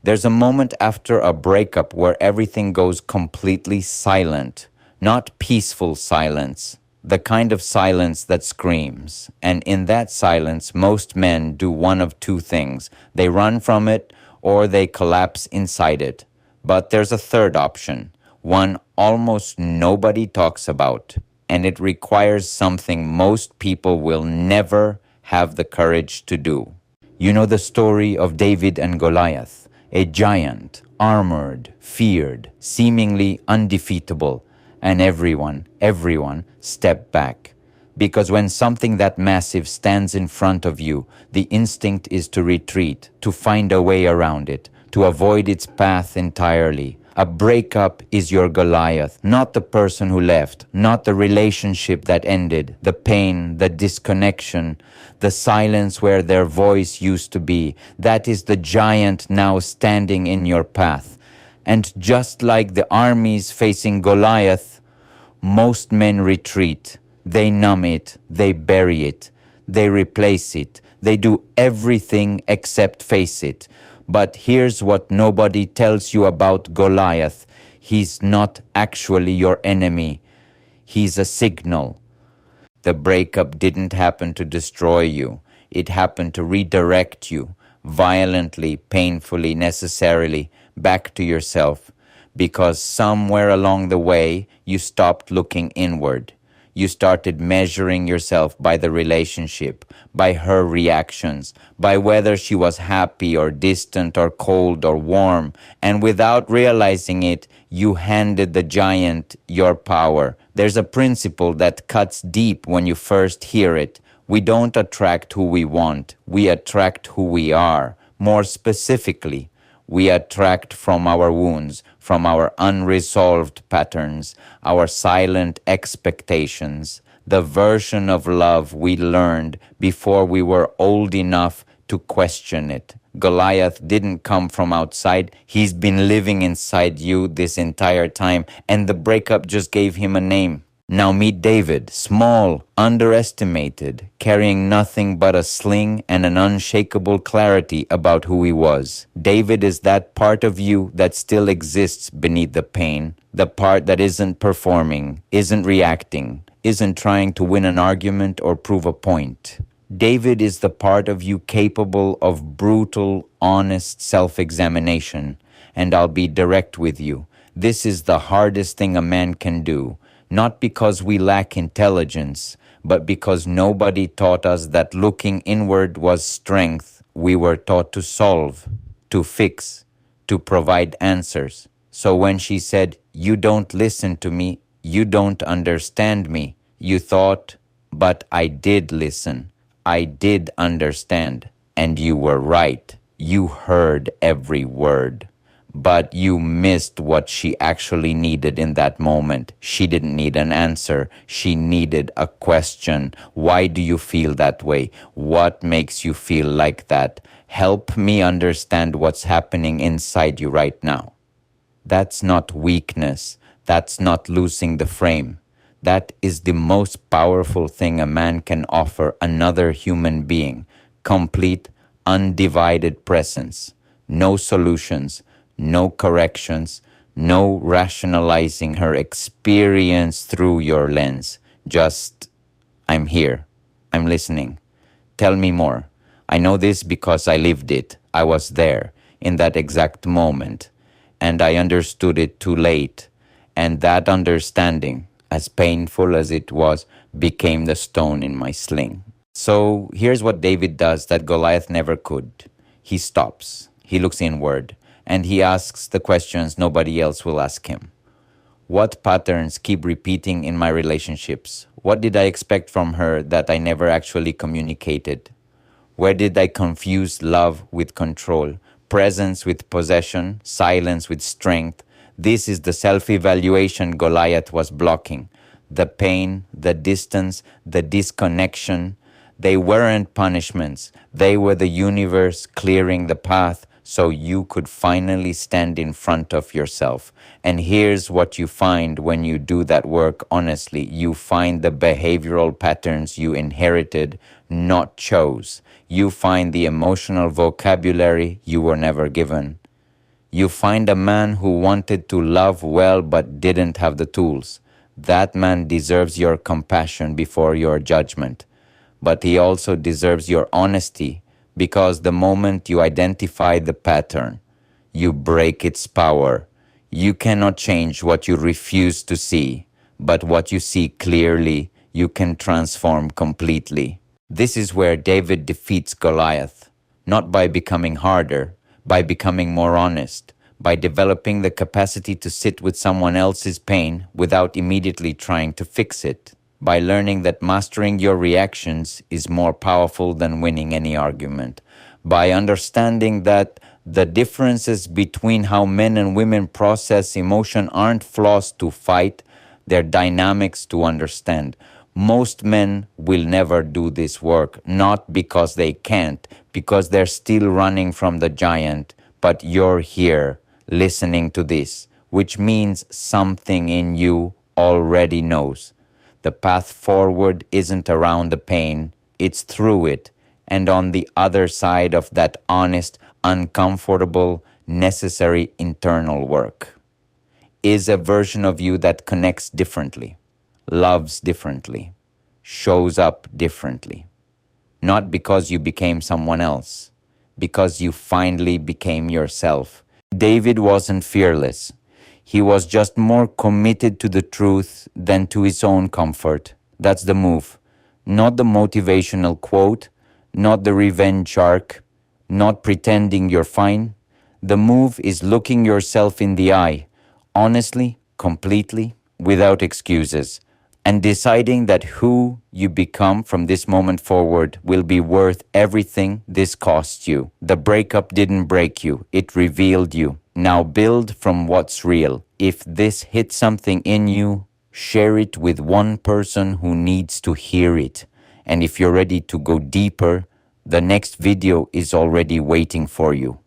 There's a moment after a breakup where everything goes completely silent, not peaceful silence, the kind of silence that screams. And in that silence, most men do one of two things. They run from it or they collapse inside it. But there's a third option, one almost nobody talks about, and it requires something most people will never have the courage to do. You know the story of David and Goliath, a giant, armored, feared, seemingly undefeatable, and everyone stepped back. Because when something that massive stands in front of you, the instinct is to retreat, to find a way around it, to avoid its path entirely. A breakup is your Goliath, not the person who left, not the relationship that ended, the pain, the disconnection, the silence where their voice used to be. That is the giant now standing in your path. And just like the armies facing Goliath, most men retreat. They numb it, they bury it, they replace it, they do everything except face it. But here's what nobody tells you about Goliath. He's not actually your enemy. He's a signal. The breakup didn't happen to destroy you. It happened to redirect you, violently, painfully, necessarily, back to yourself. Because somewhere along the way, you stopped looking inward. You started measuring yourself by the relationship, by her reactions, by whether she was happy or distant or cold or warm. And without realizing it, you handed the giant your power. There's a principle that cuts deep when you first hear it. We don't attract who we want. We attract who we are. More specifically, we attract from our wounds, from our unresolved patterns, our silent expectations, the version of love we learned before we were old enough to question it. Goliath didn't come from outside. He's been living inside you this entire time, and the breakup just gave him a name. Now meet David, small, underestimated, carrying nothing but a sling and an unshakable clarity about who he was. David is that part of you that still exists beneath the pain, the part that isn't performing, isn't reacting, isn't trying to win an argument or prove a point. David is the part of you capable of brutal, honest self-examination. And I'll be direct with you. This is the hardest thing a man can do. Not because we lack intelligence, but because nobody taught us that looking inward was strength. We were taught to solve, to fix, to provide answers. So when she said, "You don't listen to me, you don't understand me," you thought, "But I did listen. I did understand." And you were right. You heard every word. But you missed what she actually needed in that moment. She didn't need an answer. She needed a question. Why do you feel that way? What makes you feel like that? Help me understand what's happening inside you right now. That's not weakness. That's not losing the frame. That is the most powerful thing a man can offer another human being. Complete, undivided presence. No solutions. No corrections, no rationalizing her experience through your lens. Just, I'm here. I'm listening. Tell me more. I know this because I lived it. I was there in that exact moment. And I understood it too late. And that understanding, as painful as it was, became the stone in my sling. So here's what David does that Goliath never could. He stops. He looks inward. And he asks the questions nobody else will ask him. What patterns keep repeating in my relationships? What did I expect from her that I never actually communicated? Where did I confuse love with control, presence with possession, silence with strength? This is the self-evaluation Goliath was blocking. The pain, the distance, the disconnection. They weren't punishments. They were the universe clearing the path so you could finally stand in front of yourself. And here's what you find when you do that work honestly. You find the behavioral patterns you inherited, not chose. You find the emotional vocabulary you were never given. You find a man who wanted to love well but didn't have the tools. That man deserves your compassion before your judgment. But he also deserves your honesty, because the moment you identify the pattern, you break its power. You cannot change what you refuse to see, but what you see clearly, you can transform completely. This is where David defeats Goliath, not by becoming harder, by becoming more honest, by developing the capacity to sit with someone else's pain without immediately trying to fix it, by learning that mastering your reactions is more powerful than winning any argument, by understanding that the differences between how men and women process emotion aren't flaws to fight, they're dynamics to understand. Most men will never do this work, not because they can't, because they're still running from the giant, but you're here listening to this, which means something in you already knows. The path forward isn't around the pain, it's through it. And on the other side of that honest, uncomfortable, necessary internal work is a version of you that connects differently, loves differently, shows up differently. Not because you became someone else, because you finally became yourself. David wasn't fearless. He was just more committed to the truth than to his own comfort. That's the move. Not the motivational quote, not the revenge arc, not pretending you're fine. The move is looking yourself in the eye, honestly, completely, without excuses, and deciding that who you become from this moment forward will be worth everything this costs you. The breakup didn't break you, it revealed you. Now build from what's real. If this hits something in you, share it with one person who needs to hear it. And if you're ready to go deeper, the next video is already waiting for you.